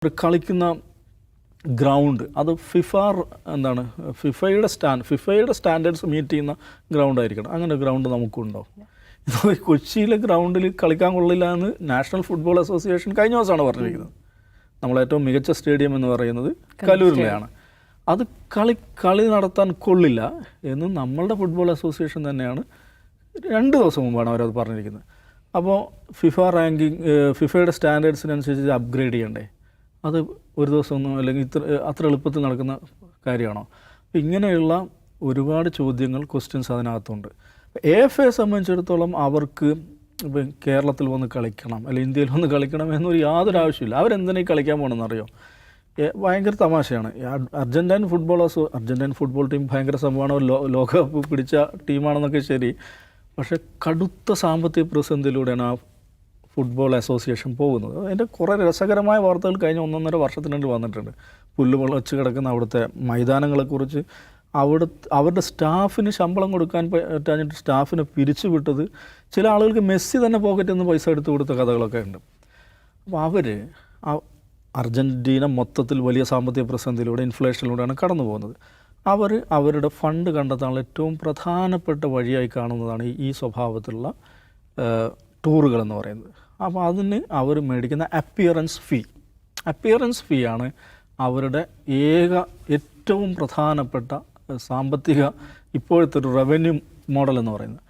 ഒരു കളിക്കുന്ന ഗ്രൗണ്ട് അത് ഫിഫയുടെ സ്റ്റാൻഡേർഡ്സ് മീറ്റ് ചെയ്യുന്ന ഗ്രൗണ്ട് ആയിരിക്കണം. അങ്ങനെ ഗ്രൗണ്ട് നമുക്കുണ്ടോ? ഇത് കൊച്ചിയിലെ ഗ്രൗണ്ടിൽ കളിക്കാൻ കൊള്ളില്ല എന്ന് നാഷണൽ ഫുട്ബോൾ അസോസിയേഷൻ കഴിഞ്ഞ ദിവസമാണ് പറഞ്ഞിരിക്കുന്നത്. നമ്മളേറ്റവും മികച്ച സ്റ്റേഡിയം എന്ന് പറയുന്നത് കലൂരിലെയാണ്. അത് കളി നടത്താൻ കൊള്ളില്ല എന്ന് നമ്മളുടെ ഫുട്ബോൾ അസോസിയേഷൻ തന്നെയാണ് 2 ദിവസം മുമ്പാണ് അവരത് പറഞ്ഞിരിക്കുന്നത്. അപ്പോൾ ഫിഫയുടെ സ്റ്റാൻഡേർഡ്സിനനുസരിച്ച് അപ്ഗ്രേഡ് ചെയ്യണ്ടേ? അത് ഒരു ദിവസമൊന്നും അല്ലെങ്കിൽ അത്ര എളുപ്പത്തിൽ നടക്കുന്ന കാര്യമാണോ? ഇങ്ങനെയുള്ള ഒരുപാട് ക്വസ്റ്റ്യൻസ് അതിനകത്തുണ്ട്. AFA സംബന്ധിച്ചിടത്തോളം അവർക്ക് ഇപ്പം കേരളത്തിൽ വന്ന് കളിക്കണം അല്ലെങ്കിൽ ഇന്ത്യയിൽ വന്ന് കളിക്കണം എന്നൊരു യാതൊരു ആവശ്യമില്ല. അവരെന്തിനാ കളിക്കാൻ പോകണമെന്നറിയോ? ഭയങ്കര തമാശയാണ്. അർജൻറ്റൈൻ ഫുട്ബോൾ ടീം ഭയങ്കര സംഭവമാണ്, ലോകകപ്പ് പിടിച്ച ടീമാണെന്നൊക്കെ ശരി. പക്ഷേ കടുത്ത സാമ്പത്തിക പ്രതിസന്ധിയിലൂടെയാണ് ആ ഫുട്ബോൾ അസോസിയേഷൻ പോകുന്നത്. അതിൻ്റെ കുറേ രസകരമായ വാർത്തകൾ കഴിഞ്ഞ 1.5 വർഷത്തിനുള്ളിൽ വന്നിട്ടുണ്ട്. പുല്ല് മുളച്ച് കിടക്കുന്ന അവിടുത്തെ മൈതാനങ്ങളെക്കുറിച്ച്, അവരുടെ സ്റ്റാഫിന് ശമ്പളം കൊടുക്കാൻ പറ്റാഞ്ഞിട്ട് സ്റ്റാഫിനെ പിരിച്ചുവിട്ടത്, ചില ആളുകൾക്ക് മെസ്സി തന്നെ പോക്കറ്റിൽ നിന്ന് പൈസ എടുത്തു കൊടുത്ത കഥകളൊക്കെ ഉണ്ട്. അപ്പോൾ അർജൻറ്റീന മൊത്തത്തിൽ വലിയ സാമ്പത്തിക പ്രതിസന്ധിയിലൂടെ ഇൻഫ്ലേഷനിലൂടെയാണ് കടന്നു പോകുന്നത്. അവരുടെ ഫണ്ട് കണ്ടെത്താനുള്ള ഏറ്റവും പ്രധാനപ്പെട്ട വഴിയായി കാണുന്നതാണ് ഈ സ്വഭാവത്തിലുള്ള ടൂറുകളെന്ന് പറയുന്നത്. അപ്പോൾ അതിന് അവർ മേടിക്കുന്ന അപ്പിയറൻസ് ഫീ ആണ് അവരുടെ ഏറ്റവും പ്രധാനപ്പെട്ട സാമ്പത്തിക ഇപ്പോഴത്തെ ഒരു റവന്യൂ മോഡൽ എന്ന് പറയുന്നത്.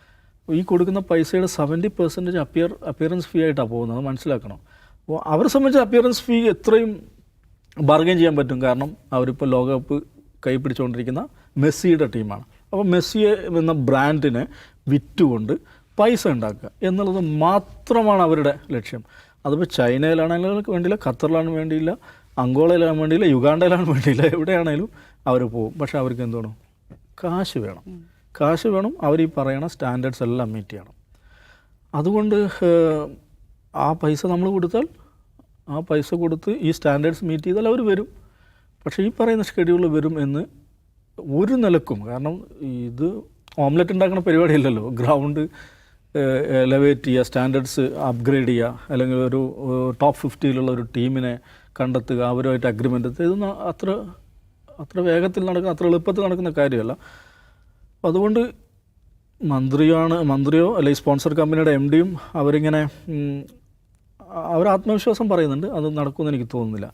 ഈ കൊടുക്കുന്ന പൈസയുടെ 70% അപ്പിയറൻസ് ഫീ ആയിട്ടാണ് പോകുന്നത്, മനസ്സിലാക്കണം. അപ്പോൾ അവരെ സംബന്ധിച്ച് അപ്പിയറൻസ് ഫീ എത്രയും ബാർഗൈൻ ചെയ്യാൻ പറ്റും. കാരണം അവരിപ്പോൾ ലോകകപ്പ് കൈപ്പിടിച്ചുകൊണ്ടിരിക്കുന്ന മെസ്സിയുടെ ടീമാണ്. അപ്പോൾ മെസ്സിയെ എന്ന ബ്രാൻഡിനെ വിറ്റുകൊണ്ട് പൈസ ഉണ്ടാക്കുക എന്നുള്ളത് മാത്രമാണ് അവരുടെ ലക്ഷ്യം. അതിപ്പോൾ ചൈനയിലാണെങ്കിലും വേണ്ടിയില്ല, ഖത്തറിലാണ് വേണ്ടിയില്ല, അങ്കോളയിലാണ് വേണ്ടിയില്ല, യുഗാണ്ടയിലാണ് വേണ്ടിയില്ല, എവിടെയാണെങ്കിലും അവർ പോകും. പക്ഷേ അവർക്ക് എന്താണ്? കാശ് വേണം. അവർ ഈ പറയണ സ്റ്റാൻഡേർഡ്സ് എല്ലാം മീറ്റ് ചെയ്യണം. അതുകൊണ്ട് ആ പൈസ നമ്മൾ കൊടുത്താൽ, ആ പൈസ കൊടുത്ത് ഈ സ്റ്റാൻഡേർഡ്സ് മീറ്റ് ചെയ്താൽ അവർ വരും. പക്ഷേ ഈ പറയുന്ന ഷെഡ്യൂളിൽ വരും എന്ന് ഒരു നിലക്കും, കാരണം ഇത് ഓംലെറ്റ് ഉണ്ടാക്കുന്ന പരിപാടിയല്ലല്ലോ. ഗ്രൗണ്ട് എലവേറ്റ് ചെയ്യുക, സ്റ്റാൻഡേർഡ്സ് അപ്ഗ്രേഡ് ചെയ്യുക, അല്ലെങ്കിൽ ഒരു ടോപ്പ് 50 ഒരു ടീമിനെ കണ്ടെത്തുക, അവരുമായിട്ട് അഗ്രിമെൻ്റ് ഇതൊന്നും അത്ര വേഗത്തിൽ നടക്കുന്ന, അത്ര എളുപ്പത്തിൽ നടക്കുന്ന കാര്യമല്ല. അതുകൊണ്ട് മന്ത്രിയോ അല്ലെങ്കിൽ സ്പോൺസർ കമ്പനിയുടെ MDയും അവരിങ്ങനെ അവർ ആത്മവിശ്വാസം പറയുന്നുണ്ട്. അത് നടക്കുമെന്ന് എനിക്ക് തോന്നുന്നില്ല.